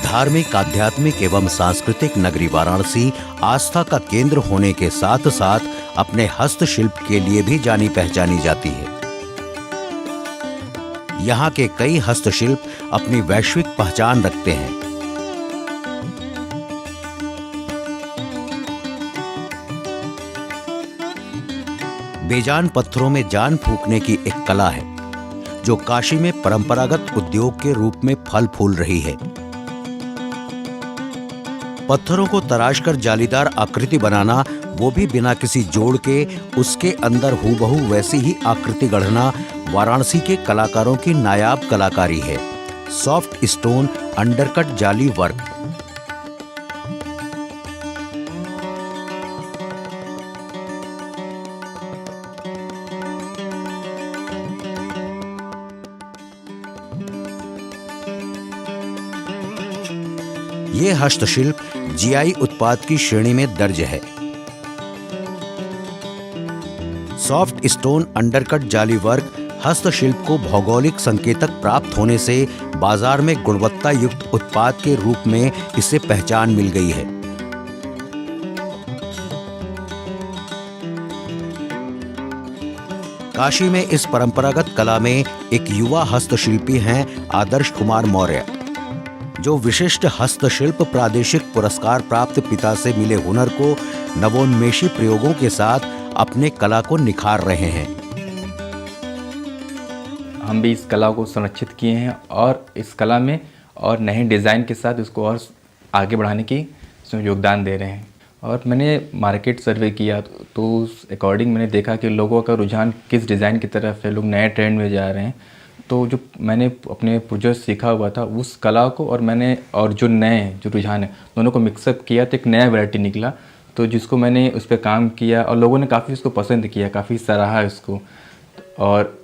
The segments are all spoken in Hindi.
धार्मिक, आध्यात्मिक एवं सांस्कृतिक नगरी वाराणसी आस्था का केंद्र होने के साथ साथ अपने हस्तशिल्प के लिए भी जानी पहचानी जाती है। यहाँ के कई हस्तशिल्प अपनी वैश्विक पहचान रखते हैं। बेजान पत्थरों में जान फूंकने की एक कला है जो काशी में परंपरागत उद्योग के रूप में फल फूल रही है। पत्थरों को तराशकर जालीदार आकृति बनाना, वो भी बिना किसी जोड़ के उसके अंदर हूबहू वैसी ही आकृति गढ़ना वाराणसी के कलाकारों की नायाब कलाकारी है। सॉफ्ट स्टोन अंडरकट जाली वर्क। ये हस्तशिल्प जीआई उत्पाद की श्रेणी में दर्ज है। सॉफ्ट स्टोन अंडरकट जाली वर्क हस्तशिल्प को भौगोलिक संकेतक प्राप्त होने से बाजार में गुणवत्ता युक्त उत्पाद के रूप में इसे पहचान मिल गई है। काशी में इस परंपरागत कला में एक युवा हस्तशिल्पी हैं आदर्श कुमार मौर्य, जो विशिष्ट हस्तशिल्प प्रादेशिक पुरस्कार प्राप्त पिता से मिले हुनर को नवोन्मेषी प्रयोगों के साथ अपने कला को निखार रहे हैं। हम भी इस कला को संरक्षित किए हैं और इस कला में और नए डिज़ाइन के साथ इसको और आगे बढ़ाने की इसमें योगदान दे रहे हैं। और मैंने मार्केट सर्वे किया तो उस अकॉर्डिंग मैंने देखा कि लोगों का रुझान किस डिज़ाइन की तरफ है, लोग नए ट्रेंड में जा रहे हैं। तो जो मैंने अपने पूर्वज सीखा हुआ था उस कला को और जो नए जो रुझान है दोनों को मिक्सअप किया तो एक नया वैरायटी निकला, तो जिसको मैंने उस पर काम किया और लोगों ने काफ़ी इसको पसंद किया, काफ़ी सराहा इसको। और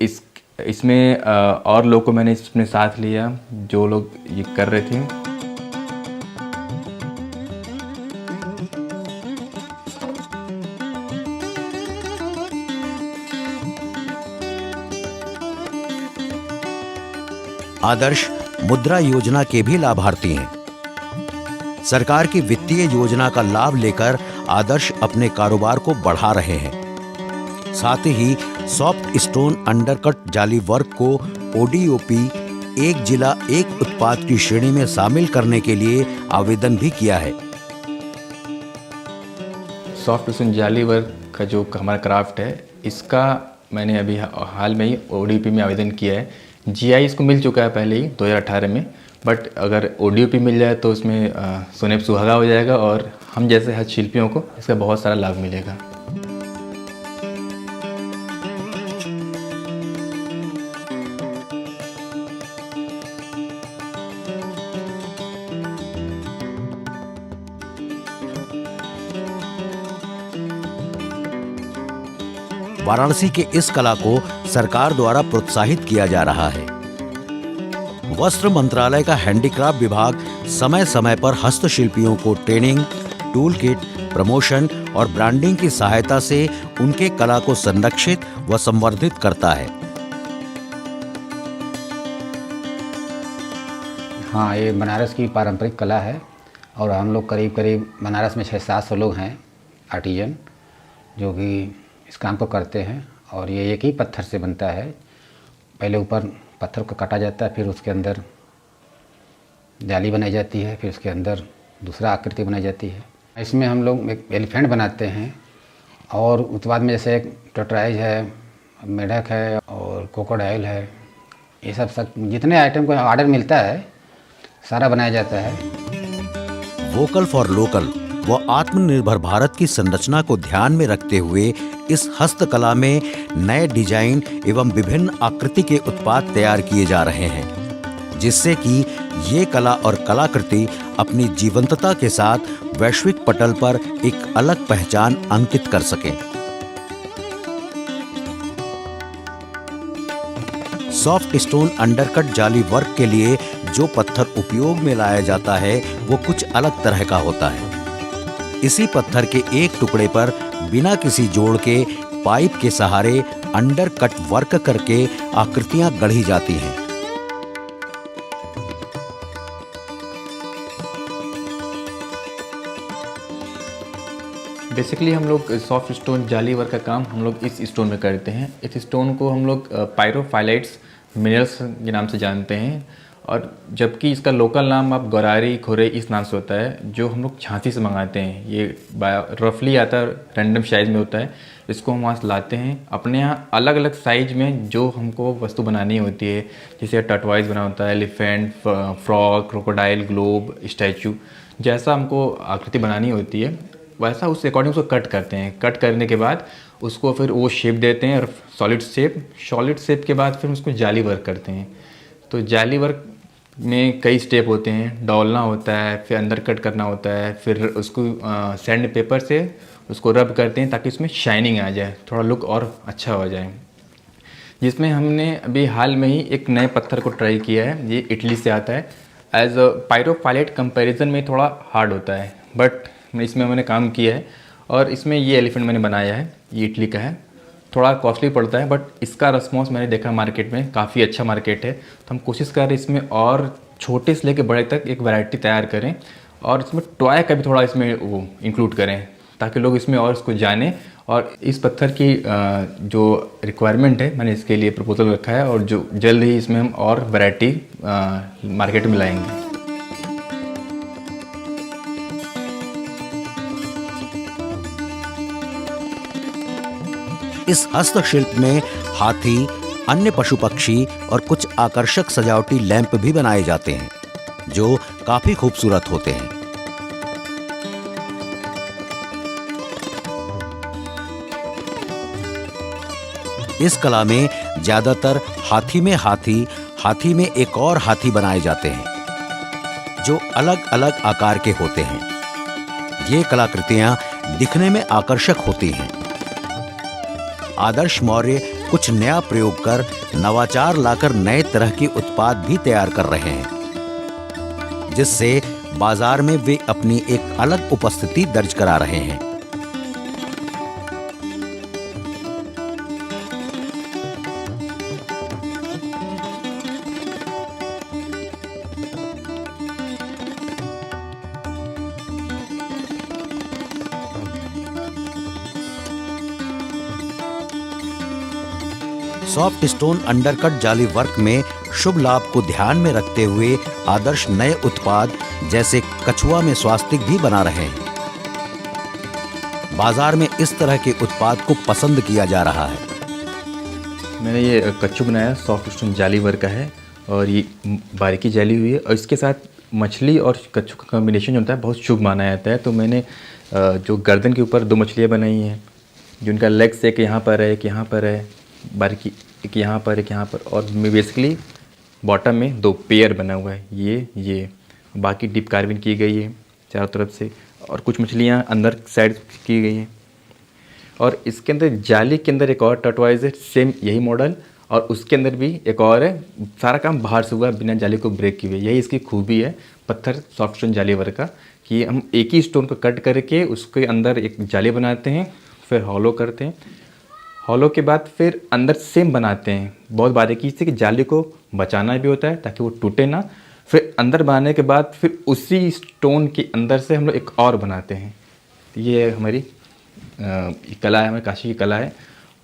इसमें और लोगों को मैंने इसमें साथ लिया जो लोग ये कर रहे थे। आदर्श मुद्रा योजना के भी लाभार्थी हैं। सरकार की वित्तीय योजना का लाभ लेकर आदर्श अपने कारोबार को बढ़ा रहे हैं। साथ ही सॉफ्ट स्टोन अंडरकट जाली वर्क को ओडीओपी एक जिला एक उत्पाद की श्रेणी में शामिल करने के लिए आवेदन भी किया है। सॉफ्ट स्टोन जाली वर्क का जो हमारा क्राफ्ट है, इसका मैंने अभी हाल में ही ओडीओपी में आवेदन किया है। जीआई इसको मिल चुका है पहले ही 2018 में, बट अगर ओडीओपी मिल जाए तो इसमें सोने पे सुहागा हो जाएगा और हम जैसे हस्तशिल्पियों को इसका बहुत सारा लाभ मिलेगा। वाराणसी के इस कला को सरकार द्वारा प्रोत्साहित किया जा रहा है। वस्त्र मंत्रालय का हैंडीक्राफ्ट विभाग समय समय पर हस्तशिल्पियों को ट्रेनिंग, टूल किट, प्रमोशन और ब्रांडिंग की सहायता से उनके कला को संरक्षित व संवर्धित करता है। हाँ, ये बनारस की पारंपरिक कला है और हम लोग करीब बनारस में 600-700 लोग हैं आर्टिजन जो कि इस काम को करते हैं। और ये एक ही पत्थर से बनता है। पहले ऊपर पत्थर को काटा जाता है, फिर उसके अंदर जाली बनाई जाती है, फिर उसके अंदर दूसरा आकृति बनाई जाती है। इसमें हम लोग एक एलिफेंट बनाते हैं और उत्पाद में जैसे एक टोटराइज है, मेढक है और क्रोकोडाइल है। ये सब जितने आइटम को ऑर्डर मिलता है सारा बनाया जाता है। वोकल फॉर लोकल व आत्मनिर्भर भारत की संरचना को ध्यान में रखते हुए इस हस्तकला में नए डिजाइन एवं विभिन्न आकृति के उत्पाद तैयार किए जा रहे हैं, जिससे कि ये कला और कलाकृति अपनी जीवंतता के साथ वैश्विक पटल पर एक अलग पहचान अंकित कर सकें। सॉफ्ट स्टोन अंडरकट जाली वर्क के लिए जो पत्थर उपयोग में लाया जाता है वो कुछ अलग तरह का होता है। इसी पत्थर के एक टुकड़े पर बिना किसी जोड़ के पाइप के सहारे अंडरकट वर्क करके आकृतियां गढ़ी जाती हैं। बेसिकली हम लोग सॉफ्ट स्टोन जाली वर्क का काम हम लोग इस स्टोन में करते हैं। इस स्टोन को हम लोग पायरोफाइलाइट्स मिनरल्स के नाम से जानते हैं, और जबकि इसका लोकल नाम आप गौरारी खोरे इस नाम से होता है, जो हम लोग झांसी से मंगाते हैं। ये रफली आता है, रैंडम साइज़ में होता है। इसको हम वहाँ से लाते हैं। अपने यहाँ अलग अलग साइज में जो हमको वस्तु बनानी होती है, जैसे टर्टवाइज बना होता है, elephant, frog, crocodile, globe, statue, जैसा हमको आकृति बनानी होती है वैसा उस अकॉर्डिंग उसको कट करते हैं। कट करने के बाद उसको फिर वो शेप देते हैं, और सॉलिड शेप के बाद फिर उसको जाली वर्क करते हैं। तो जाली वर्क में कई स्टेप होते हैं। डॉलना होता है, फिर अंदर कट करना होता है, फिर उसको सैंड पेपर से उसको रब करते हैं ताकि उसमें शाइनिंग आ जाए, थोड़ा लुक और अच्छा हो जाए। जिसमें हमने अभी हाल में ही एक नए पत्थर को ट्राई किया है। ये इटली से आता है। एज अ पायरोफाइलाइट कंपैरिजन में थोड़ा हार्ड होता है, बट इसमें मैंने काम किया है। और इसमें ये एलिफेंट मैंने बनाया है, ये इटली का है। थोड़ा कॉस्टली पड़ता है, बट इसका रिस्पॉन्स मैंने देखा मार्केट में काफ़ी अच्छा मार्केट है। तो हम कोशिश कर रहे हैं इसमें और छोटे से लेकर बड़े तक एक वैरायटी तैयार करें, और इसमें टॉय का भी थोड़ा इसमें वो इंक्लूड करें ताकि लोग इसमें और इसको जानें। और इस पत्थर की जो रिक्वायरमेंट है, मैंने इसके लिए प्रपोजल रखा है, और जो जल्द ही इसमें हम और वैरायटी मार्केट में लाएंगे। इस हस्तशिल्प में हाथी, अन्य पशु पक्षी और कुछ आकर्षक सजावटी लैंप भी बनाए जाते हैं, जो काफी खूबसूरत होते हैं। इस कला में ज्यादातर हाथी में एक और हाथी बनाए जाते हैं, जो अलग अलग आकार के होते हैं। ये कलाकृतियां दिखने में आकर्षक होती हैं। आदर्श मौर्य कुछ नया प्रयोग कर नवाचार लाकर नए तरह के उत्पाद भी तैयार कर रहे हैं, जिससे बाजार में वे अपनी एक अलग उपस्थिति दर्ज करा रहे हैं। सॉफ्ट स्टोन अंडरकट जाली वर्क में शुभ लाभ को ध्यान में रखते हुए आदर्श नए उत्पाद जैसे कछुआ में स्वास्तिक भी बना रहे हैं। बाजार में इस तरह के उत्पाद को पसंद किया जा रहा है। मैंने ये कच्छू बनाया, सॉफ्ट स्टोन जाली वर्क का है, और ये बारीकी जाली हुई है, और इसके साथ मछली और कच्छू का कॉम्बिनेशन जो होता है बहुत शुभ माना जाता है। तो मैंने जो गर्दन के ऊपर 2 मछलियाँ बनाई हैं, जिनका लेग्स एक यहाँ पर है, एक यहाँ पर है, बारीकी एक यहाँ पर, एक यहाँ पर, और बेसिकली बॉटम में 2 पेयर बना हुआ है। ये बाकी डीप कार्विंग की गई है चारों तरफ से, और कुछ मछलियाँ अंदर साइड की गई हैं। और इसके अंदर जाली के अंदर एक और टर्टवाइज है, सेम यही मॉडल, और उसके अंदर भी एक और है। सारा काम बाहर से हुआ, बिना जाली को ब्रेक किए हुए। यही इसकी खूबी है पत्थर सॉफ्ट स्टोन जाली वर्क का, कि हम एक ही स्टोन को कट करके उसके अंदर एक जाली बनाते हैं, फिर हॉलो करते हैं। हॉलो के बाद फिर अंदर सेम बनाते हैं बहुत बारीकी से, कि जाली को बचाना भी होता है ताकि वो टूटे ना। फिर अंदर बनाने के बाद फिर उसी स्टोन के अंदर से हम लोग एक और बनाते हैं। ये हमारी कला है, हमारी काशी की कला है,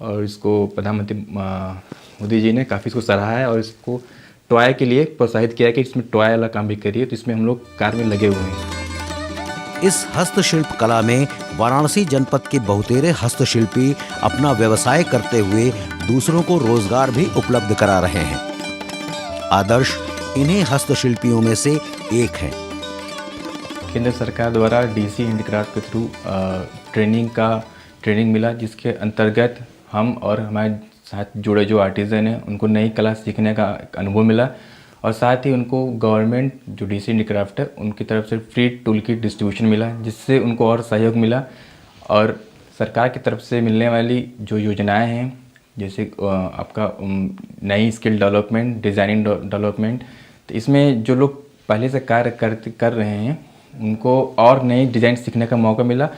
और इसको प्रधानमंत्री मोदी जी ने काफ़ी इसको सराहा है, और इसको टॉय के लिए प्रोत्साहित किया है कि इसमें टॉय वाला काम भी करिए। तो इसमें हम लोग कार्य में लगे हुए हैं। इस हस्तशिल्प कला में वाराणसी जनपद के बहुतेरे हस्तशिल्पी अपना व्यवसाय करते हुए दूसरों को रोजगार भी उपलब्ध करा रहे हैं। आदर्श इन्हीं हस्तशिल्पियों में से एक है। केंद्र सरकार द्वारा डीसी हैंडीक्राफ्ट के थ्रू ट्रेनिंग मिला, जिसके अंतर्गत हम और हमारे साथ जुड़े जो आर्टिज़न हैं उनको नई कला सीखने का अनुभव मिला, और साथ ही उनको गवर्नमेंट जो डीसी हैंडीक्राफ्ट है उनकी तरफ से फ्री टूल किट डिस्ट्रीब्यूशन मिला, जिससे उनको और सहयोग मिला। और सरकार की तरफ से मिलने वाली जो योजनाएं हैं, जैसे आपका नई स्किल डेवलपमेंट, डिज़ाइनिंग डेवलपमेंट, तो इसमें जो लोग पहले से कार्य कर रहे हैं उनको और नई डिज़ाइन सीखने का मौका मिला।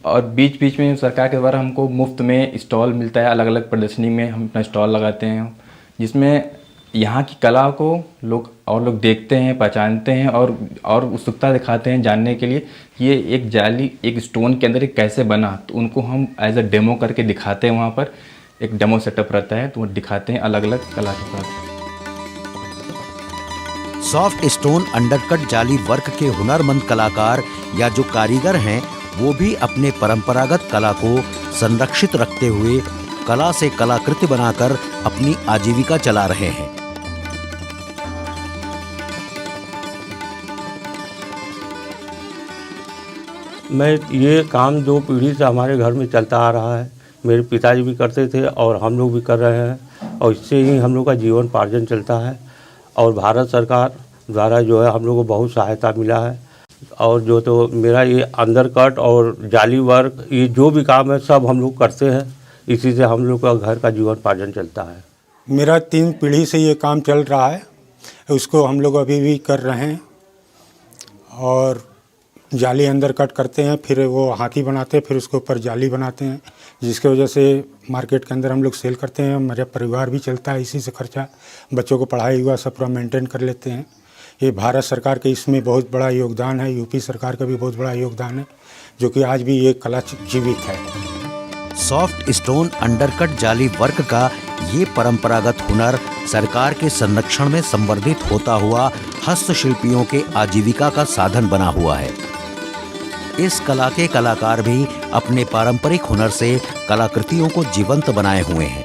और बीच बीच में सरकार के द्वारा हमको मुफ्त में स्टॉल मिलता है, अलग अलग प्रदर्शनी में हम अपना स्टॉल लगाते हैं, जिसमें यहाँ की कला को लोग देखते हैं, पहचानते हैं और उत्सुकता दिखाते हैं जानने के लिए कि ये एक जाली एक स्टोन के अंदर ये कैसे बना। तो उनको हम एज अ डेमो करके दिखाते हैं, वहाँ पर एक डेमो सेटअप रहता है, तो वो दिखाते हैं अलग अलग कला के साथ। सॉफ्ट स्टोन अंडरकट जाली वर्क के हुनरमंद कलाकार या जो कारीगर हैं वो भी अपने परंपरागत कला को संरक्षित रखते हुए कला से कलाकृति बनाकर अपनी आजीविका चला रहे हैं। मैं ये काम 2 पीढ़ी से हमारे घर में चलता आ रहा है। मेरे पिताजी भी करते थे और हम लोग भी कर रहे हैं और इससे ही हम लोग का जीवन पार्जन चलता है। और भारत सरकार द्वारा जो है हम लोग को बहुत सहायता मिला है। और जो तो मेरा ये अंडरकट और जाली वर्क ये जो भी काम है सब हम लोग करते हैं, इसी से हम लोग का घर का जीवन पार्जन चलता है। मेरा 3 पीढ़ी से ये काम चल रहा है, उसको हम लोग अभी भी कर रहे हैं। और जाली अंदर कट करते हैं, फिर वो हाथी बनाते हैं, फिर उसके ऊपर जाली बनाते हैं, जिसके वजह से मार्केट के अंदर हम लोग सेल करते हैं। मेरा परिवार भी चलता है इसी से, खर्चा बच्चों को पढ़ाई हुआ सब पूरा मेंटेन कर लेते हैं। ये भारत सरकार के इसमें बहुत बड़ा योगदान है, यूपी सरकार का भी बहुत बड़ा योगदान है, जो कि आज भी ये कला जीवित है। सॉफ्ट स्टोन अंडरकट जाली वर्क का ये परंपरागत हुनर सरकार के संरक्षण में संवर्धित होता हुआ हस्तशिल्पियों के आजीविका का साधन बना हुआ है। इस कला के कलाकार भी अपने पारंपरिक हुनर से कलाकृतियों को जीवंत बनाए हुए हैं।